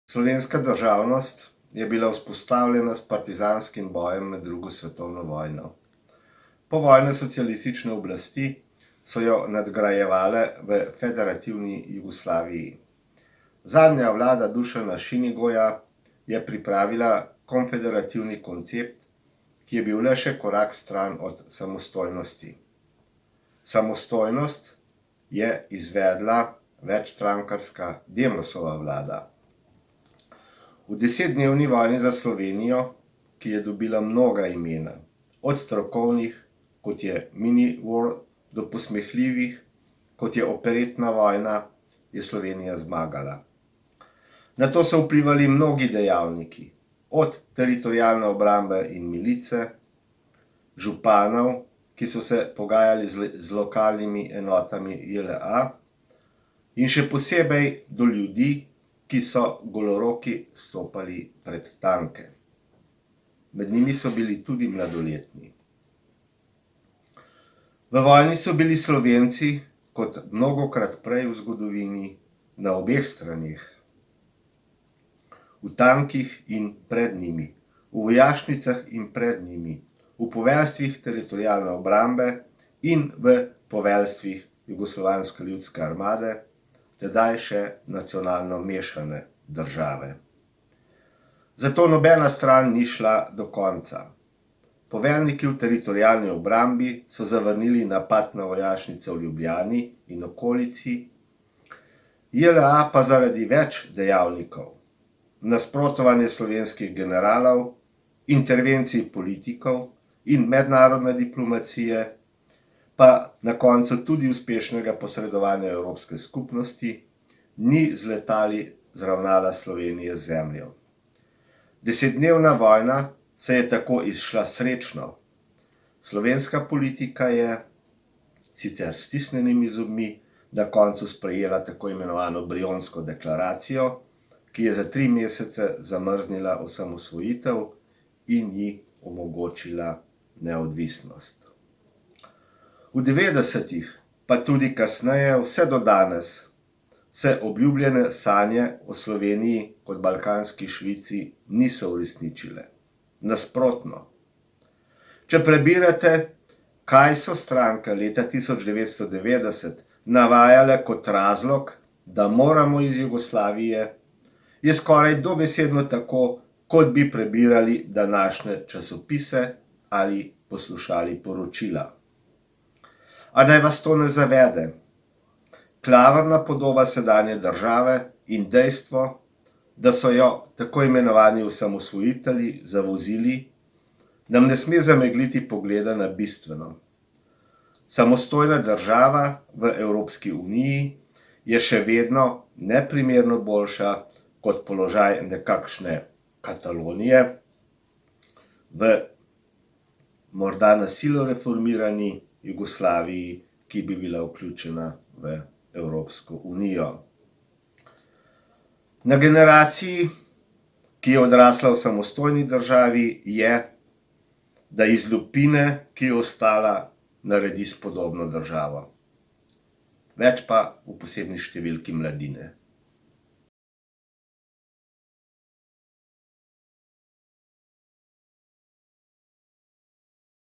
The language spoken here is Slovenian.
Slovenska državnost je bila vzpostavljena s partizanskim bojem med drugo svetovno vojno. Povojne socialistične oblasti so jo nadgrajevale v federativni Jugoslaviji. Zadnja vlada Dušana Šinigoja je pripravila konfederativni koncept, ki je bil le še korak stran od samostojnosti. Samostojnost je izvedla večstrankarska Demosova vlada. V 10-dnevni vojni za Slovenijo, ki je dobila mnoga imena, od strokovnih, kot je Mini War, do posmehljivih, kot je operetna vojna, je Slovenija zmagala. Na to so vplivali mnogi dejavniki, od teritorialne obrambe in milice, županov, ki so se pogajali z lokalnimi enotami JLA, in še posebej do ljudi, ki so goloroki stopali pred tanke. Med njimi so bili tudi mladoletni. V vojni so bili Slovenci, kot mnogokrat prej v zgodovini, na obeh straneh. V tankih in pred njimi, v vojašnicah in pred njimi, v poveljstvih teritorialne obrambe in v poveljstvih Jugoslovanske ljudske armade, tedaj še nacionalno mešane države. Zato nobena stran ni šla do konca. Poveljniki v teritorialni obrambi so zavrnili napad na vojašnice v Ljubljani in okolici, JLA pa zaradi več dejavnikov, nasprotovanje slovenskih generalov, intervencij politikov in mednarodne diplomacije, pa na koncu tudi uspešnega posredovanja Evropske skupnosti, ni z letali zravnala Slovenije z zemljo. 10-dnevna vojna se je tako izšla srečno. Slovenska politika je, sicer s stisnjenimi zobmi, na koncu sprejela tako imenovano Brionsko deklaracijo, ki je za 3 mesece zamrznila osamosvojitev in ji omogočila neodvisnost. V 90-ih, pa tudi kasneje, vse do danes, se obljubljene sanje o Sloveniji kot balkanski Švici niso uresničile. Nasprotno. Če prebirate, kaj so stranke leta 1990 navajale kot razlog, da moramo iz Jugoslavije, je skoraj dobesedno tako, kot bi prebirali današnje časopise ali poslušali poročila. A naj vas to ne zavede. Klavrna podoba sedanje države in dejstvo, da so jo tako imenovani osamosvojitelji zavozili, nam ne sme zamegliti pogleda na bistveno. Samostojna država v Evropski uniji je še vedno neprimerno boljša kot položaj nekakšne Katalonije v morda na silo reformirani Jugoslaviji, ki bi bila vključena v Evropsko unijo. Na generaciji, ki je odrasla v samostojni državi, je, da iz lupine, ki je ostala, naredi spodobno državo. Več pa v posebni številki mladine.